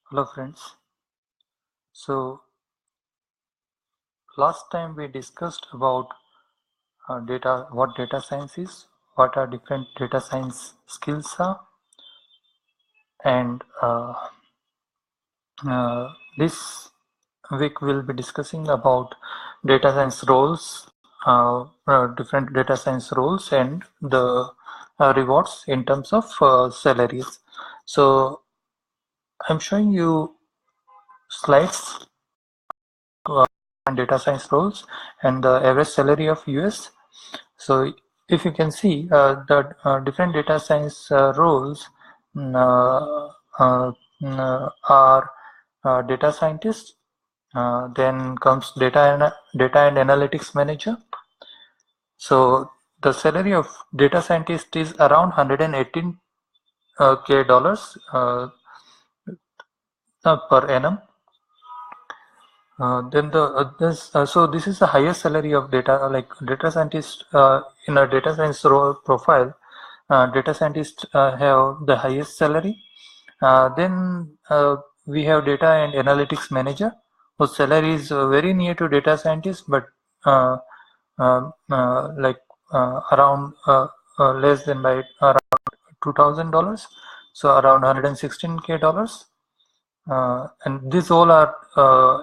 Hello friends. So last time we discussed about what data science is, what are different data science skills are, and this week we'll be discussing about data science roles, different data science roles, and the rewards in terms of salaries. So I'm showing you slides on data science roles and the average salary of US. So if you can see the different data science roles are data scientist, then comes data and analytics manager. So the salary of data scientist is around 118 k dollars per annum. Then so this is the highest salary of data scientist in a data science role profile. Data scientists have the highest salary. Then we have data and analytics manager, whose salary is very near to data scientist, but uh, like around less than by around $2,000, so around 116 k dollars. And these all are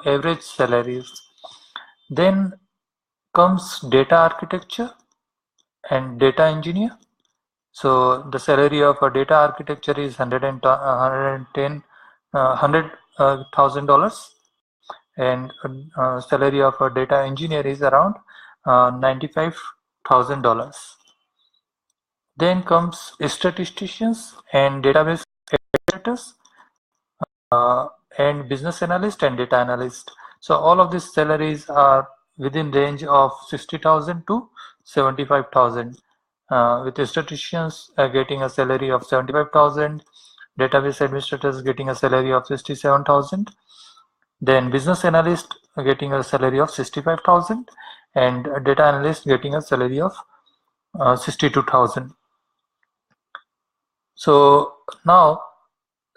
average salaries. Then comes data architecture and data engineer. So the salary of a data architecture is $110,000, and salary of a data engineer is around $95,000. Then comes statisticians and database administrators, and business analyst and data analyst. So all of these salaries are within range of 60,000 to 75,000. With statisticians getting a salary of 75,000, database administrators getting a salary of 67,000, then business analyst getting a salary of 65,000, and data analyst getting a salary of 62,000. So now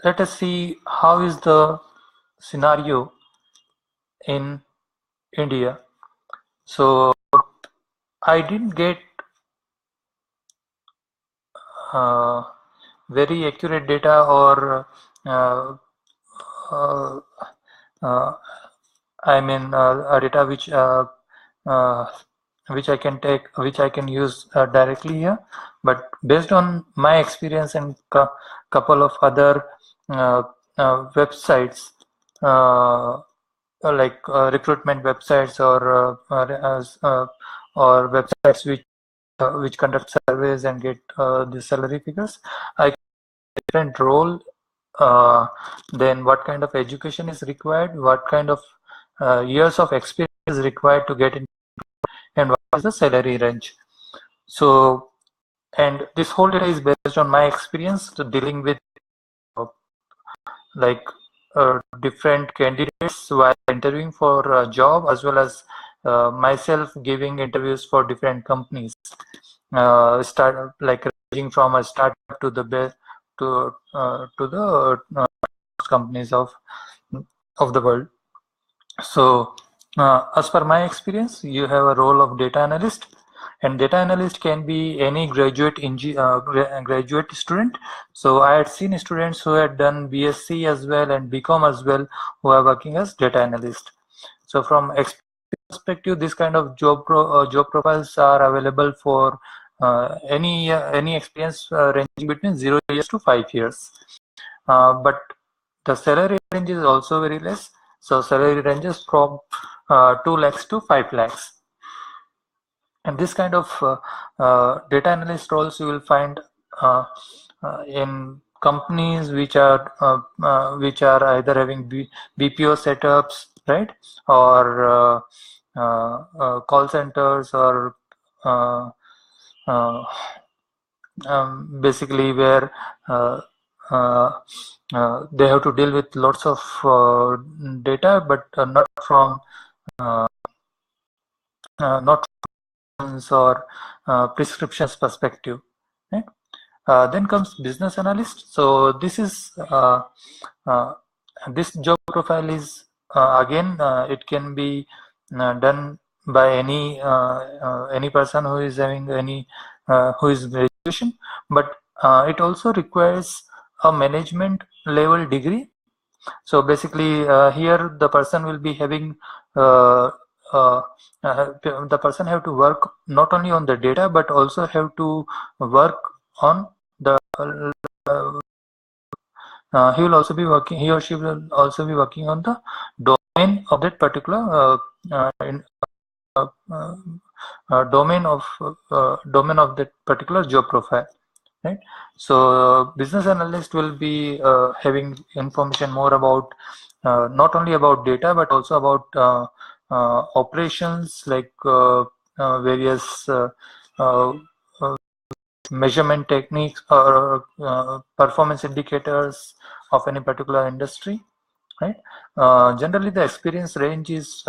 let us see how is the scenario in India. So I didn't get uh, very accurate data or uh, uh, uh, I mean data uh, which I can take, which I can use directly here. But based on my experience and couple of other uh, websites, like recruitment websites or websites which conduct surveys and get the salary figures, I get different role, then what kind of education is required, what kind of years of experience is required to get in, and what is the salary range. So, and this whole data is based on my experience to dealing with uh, like different candidates while interviewing for a job, as well as myself giving interviews for different companies. Start like ranging from a startup to the best to the companies of the world. So, as per my experience, you have a role of data analyst, and data analyst can be any graduate student. So, I had seen students who had done BSc as well and BCom as well, who are working as data analyst. So, from experience perspective, this kind of job profiles are available for any experience ranging between 0 years to 5 years. But the salary range is also very less. So salary ranges from 2 lakhs to 5 lakhs. And this kind of data analyst roles you will find in companies which are either having BPO setups, right, or call centers, or uh, uh, basically where uh, they have to deal with lots of data, but not or prescriptions perspective. Right? Then comes business analyst. So uh, this job profile is again it can be done by any person who is having who is graduation, but it also requires a management level degree. So basically, here the person will be having uh, uh, the person have to work not only on the data but also have to work on the he will also be working he or she will also be working on the domain of that particular uh, uh, domain of that particular job profile, right? So business analyst will be having information more about not only about data but also about operations, like various uh, uh, measurement techniques or performance indicators of any particular industry, right? Generally, the experience range is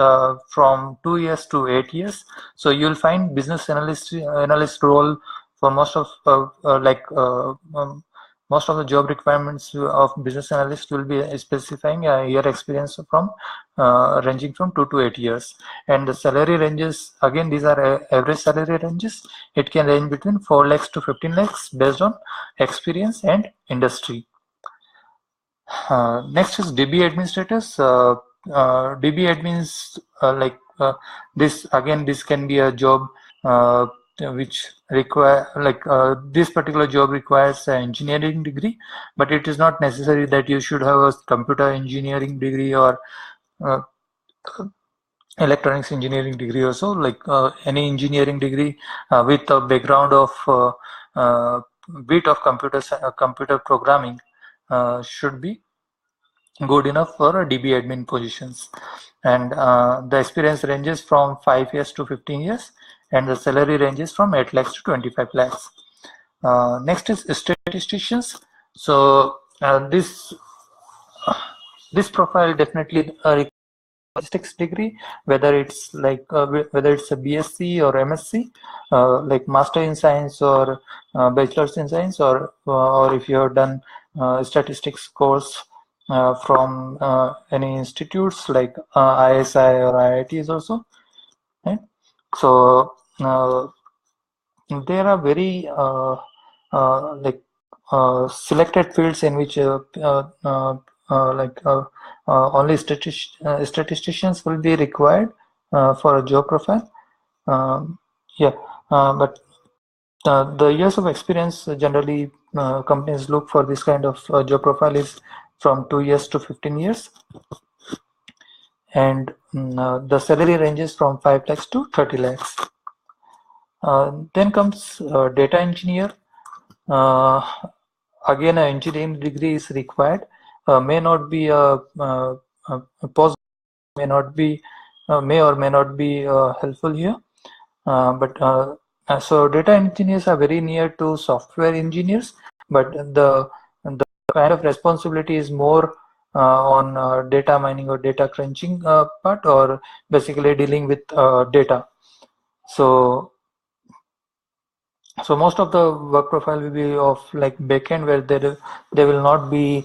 from 2 years to 8 years. So you'll find business analyst role for most of the job requirements of business analyst will be specifying a year experience from ranging from 2 to 8 years. And the salary ranges, again, these are average salary ranges. It can range between 4 lakhs to 15 lakhs based on experience and industry. Next is DB administrators. DB admins, this again. This can be a job uh, which require, this particular job requires an engineering degree, but it is not necessary that you should have a computer engineering degree or uh, electronics engineering degree also. Like any engineering degree with a background of uh, bit of computer programming should be good enough for DB admin positions. And the experience ranges from 5 years to 15 years, and the salary ranges from 8 lakhs to 25 lakhs. Next is statisticians. So this profile definitely requires statistics degree, whether it's a BSc or MSc, like Master in Science or Bachelor's in Science, or if you have done statistics course from any institutes like ISI or IITs also, right? So there are very selected fields in which only statisticians will be required for a job profile. Um, yeah, but the years of experience generally companies look for this kind of job profile is from 2 years to 15 years, and the salary ranges from 5 lakhs to 30 lakhs. Then comes data engineer. Uh, Again, an engineering degree is required. May not be a post may not be may or may not be helpful here. But so data engineers are very near to software engineers, but the kind of responsibility is more on data mining or data crunching part, or basically dealing with data. So most of the work profile will be of like backend, where they will not be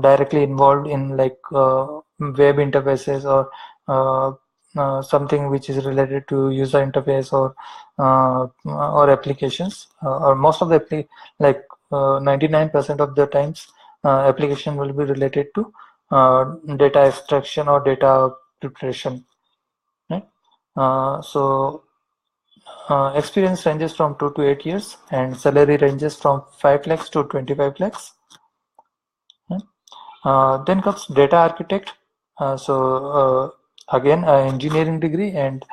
directly involved in like web interfaces or something which is related to user interface or applications. Or most of the 99% of the times application will be related to data extraction or data preparation, right? So experience ranges from 2 to 8 years, and salary ranges from 5 lakhs to 25 lakhs. Then comes data architect. Again, engineering degree, and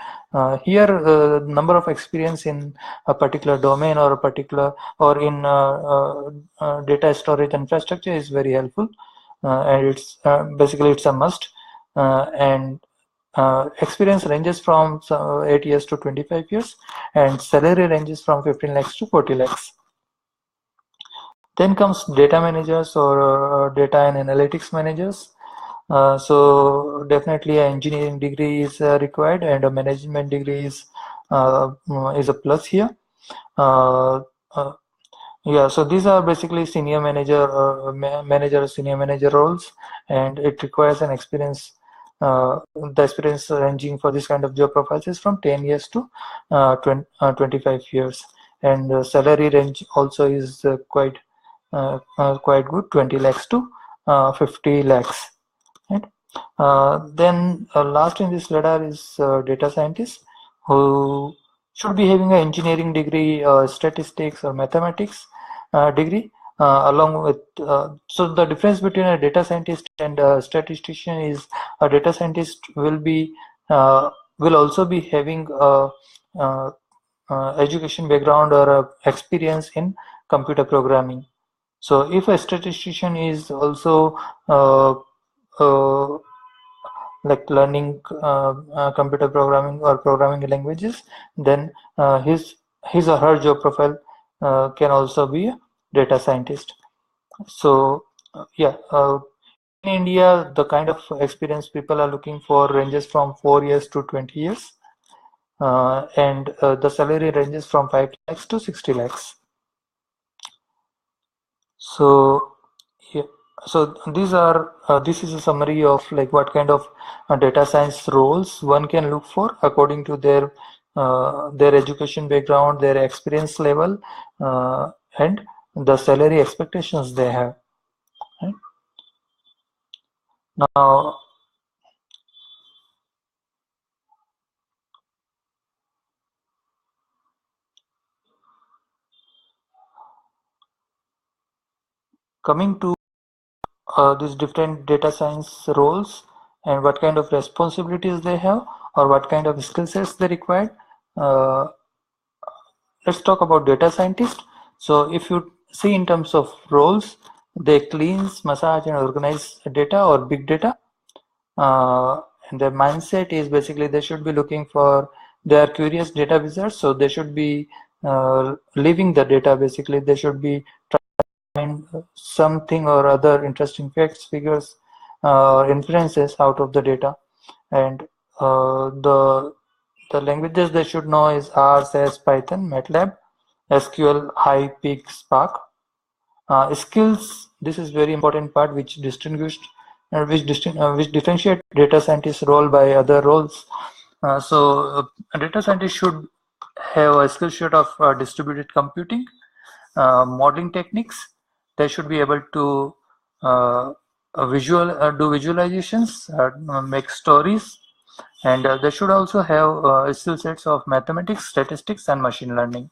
here number of experience in a particular domain or a particular or in data storage infrastructure is very helpful, and it's basically it's a must. And experience ranges from 8 years to 25 years, and salary ranges from 15 lakhs to 40 lakhs. Then comes data managers or data and analytics managers. So definitely an engineering degree is required, and a management degree is a plus here. Uh, uh, yeah, so these are basically senior manager or senior manager roles, and it requires an experience. The experience ranging for this kind of job profiles is from 10 years to 25 years, and the salary range also is quite good, 20 lakhs to 50 lakhs. Right? Then last in this radar is data scientists who should be having an engineering degree, statistics or mathematics degree, along with so the difference between a data scientist and a statistician is a data scientist will also be having uh, education background or experience in computer programming. So if a statistician is also uh, like learning computer programming or programming languages, then his or her job profile can also be a data scientist. So yeah, in India, the kind of experience people are looking for ranges from 4 years to 20 years, and the salary ranges from 5 lakhs to 60 lakhs. So yeah, so this is a summary of like what kind of data science roles one can look for according to their education background, their experience level, and the salary expectations they have. Right? Now, coming to these different data science roles and what kind of responsibilities they have or what kind of skill sets they require. Uh, let's talk about data scientist. So if you see in terms of roles, they cleanse, massage, and organize data or big data. And their mindset is basically they should be looking for, they are curious data wizards, so they should be living the data. Basically, they should be trying something or other interesting facts, figures, or inferences out of the data. And the languages they should know is R, SAS, Python, MATLAB, SQL, High, Pig, Spark. Skills, this is very important part which which differentiate data scientist role by other roles. A data scientist should have a skill set of distributed computing, modeling techniques. They should be able to do visualizations, make stories, and they should also have skill sets of mathematics, statistics, and machine learning.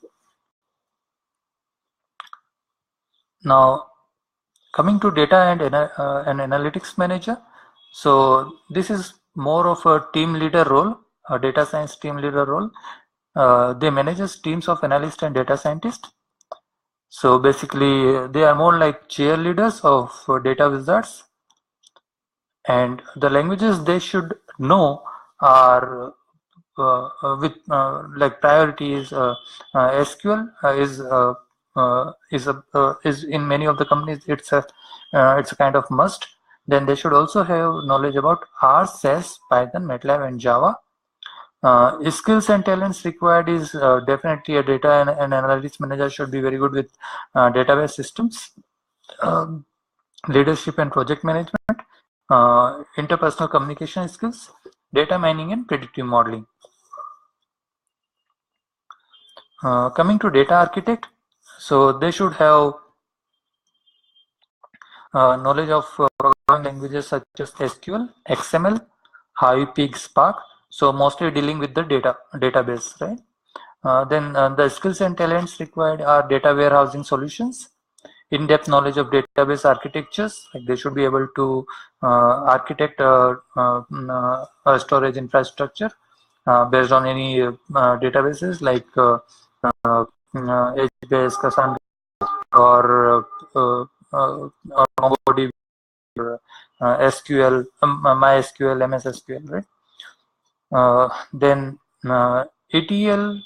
Now, coming to data and an analytics manager, so this is more of a team leader role, a data science team leader role. They manages teams of analysts and data scientists. So basically, they are more like cheerleaders of data wizards, and the languages they should know are with like priorities. SQL is in many of the companies it's a kind of must. Then they should also have knowledge about R, SAS, Python, MATLAB, and Java. Skills and talents required is definitely a data and analytics manager should be very good with database systems, um, leadership and project management, interpersonal communication skills, data mining, and predictive modeling. Coming to data architect, so they should have knowledge of programming languages such as SQL, XML, Pig, Spark. So mostly dealing with the database, right? Then the skills and talents required are data warehousing solutions, in-depth knowledge of database architectures, like they should be able to architect a storage infrastructure based on any databases like HBase, Cassandra, or MongoDB, SQL, MySQL, MS SQL, right? then ETL,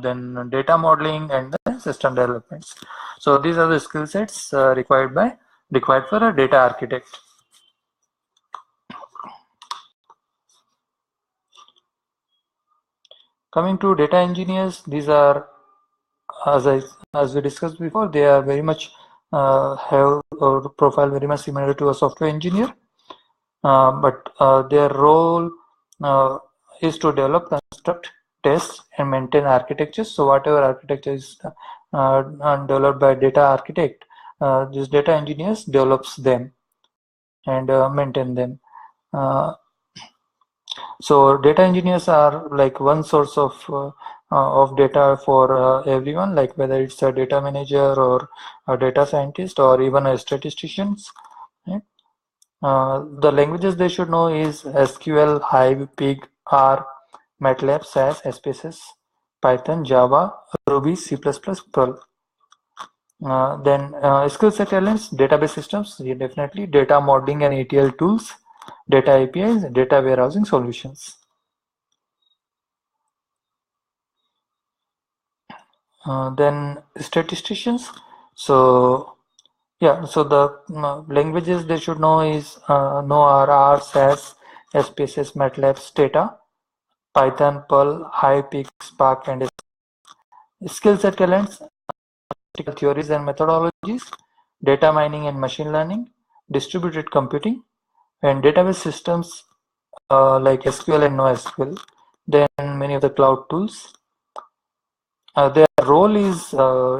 then data modeling, and then system developments. So these are the skill sets required for a data architect. Coming to data engineers, these are, as we discussed before, they are very much have a profile very much similar to a software engineer, but their role uh, is to develop, construct, test, and maintain architectures. So whatever architecture is developed by data architect, this data engineers develops them and maintain them. So data engineers are like one source of data for everyone, like whether it's a data manager or a data scientist or even a statisticians. Right? The languages they should know is SQL, Hive, Pig, R, MATLAB, SAS, SPSS, Python, Java, Ruby, C++, Perl. Then skill set elements, database systems, yeah, definitely data modeling and ETL tools, data APIs, data warehousing solutions. Then statisticians. So yeah, so the languages they should know is know are R, SAS, SPSS, MATLAB, Stata, Python, Perl, Hive, Pig, Spark, and skill set elements, statistical theories and methodologies, data mining and machine learning, distributed computing, and database systems like SQL and NoSQL. Then many of the cloud tools. Their role is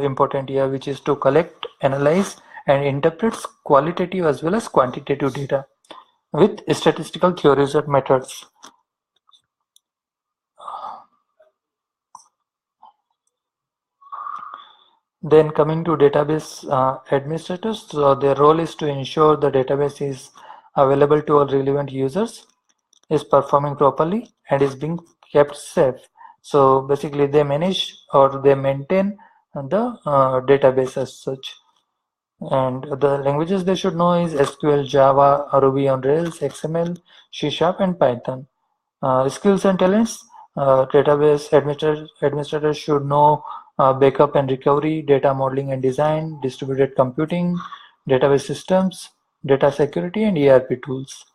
important here, which is to collect, analyze, and interpret qualitative as well as quantitative data with statistical theories and methods. Then coming to database administrators, so their role is to ensure the database is available to all relevant users, is performing properly, and is being kept safe. So basically they manage or they maintain the database as such. And the languages they should know is SQL, Java, Ruby on Rails, XML, C Sharp, and Python. Skills and talents, database administrators should know backup and recovery, data modeling and design, distributed computing, database systems, data security, and ERP tools.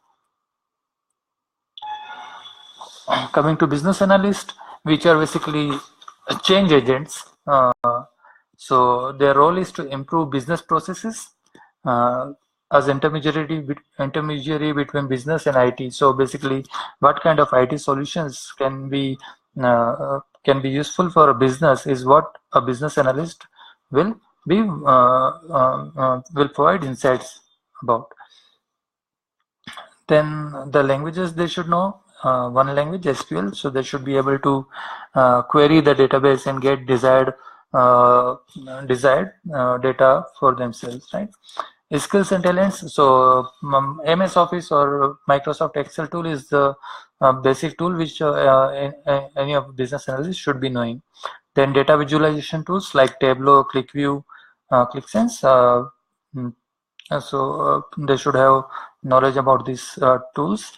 Coming to business analyst, which are basically change agents. So their role is to improve business processes uh, as intermediary between business and IT. So basically, what kind of IT solutions can be useful for a business is what a business analyst will will provide insights about. Then the languages they should know, one language SQL, so they should be able to query the database and get desired data for themselves, right? Skills and talents, so MS Office or Microsoft Excel tool is the basic tool which any of business analysts should be knowing. Then data visualization tools like Tableau, ClickView, ClickSense. mm, so they should have knowledge about these tools.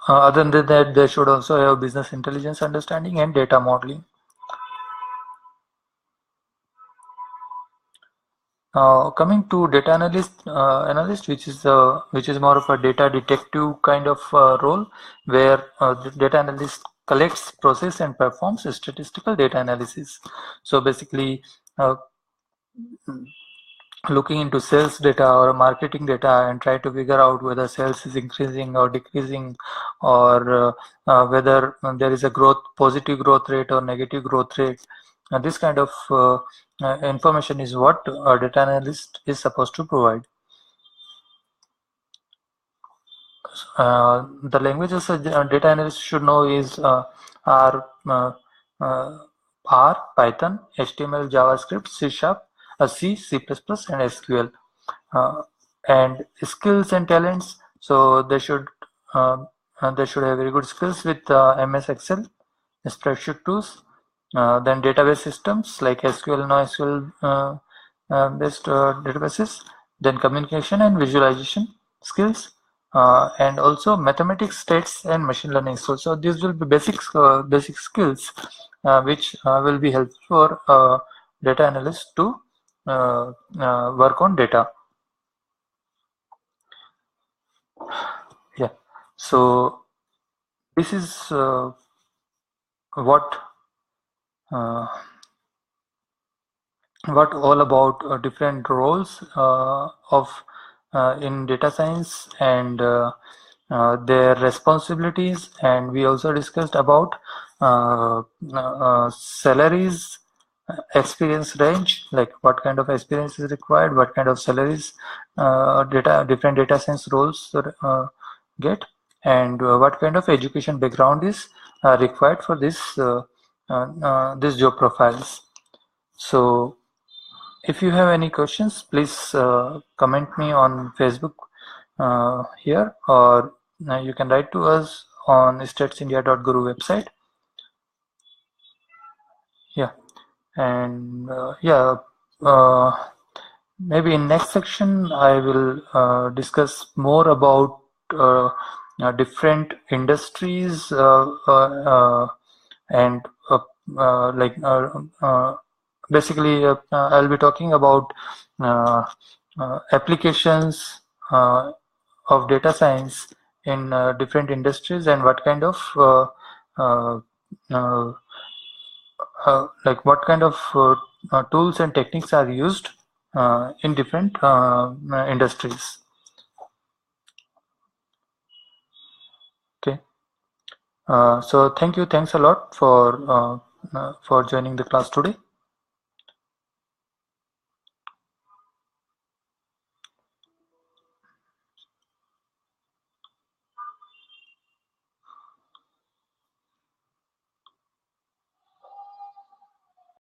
Other than that, they should also have business intelligence understanding and data modeling. Coming to data analyst, which is more of a data detective kind of role, where the data analyst collects, process, and performs statistical data analysis. So basically, uh, looking into sales data or marketing data and try to figure out whether sales is increasing or decreasing, or whether there is a positive growth rate or negative growth rate. This kind of information is what a data analyst is supposed to provide. The languages a data analyst should know is are uh, R, Python, HTML, JavaScript, C Sharp, C, C++, and SQL. Uh, and skills and talents, so uh, they should have very good skills with MS Excel, spreadsheet tools, then database systems like SQL, NoSQL based databases, then communication and visualization skills, and also mathematics, stats, and machine learning. So these will be basic skills which will be helpful for data analysts to work on data. Yeah. So this is what uh, what all about different roles of in data science and their responsibilities, and we also discussed about salaries, experience range, like what kind of experience is required, what kind of salaries different data science roles get, and what kind of education background is required for this job profiles. So if you have any questions, please comment me on Facebook here, or you can write to us on statsindia.guru website. Yeah, and maybe in next section I will discuss more about different industries and like basically I'll be talking about uh, applications of data science in different industries, and what kind of uh, uh, like what kind of tools and techniques are used in different industries. Okay. So thanks a lot for joining the class today.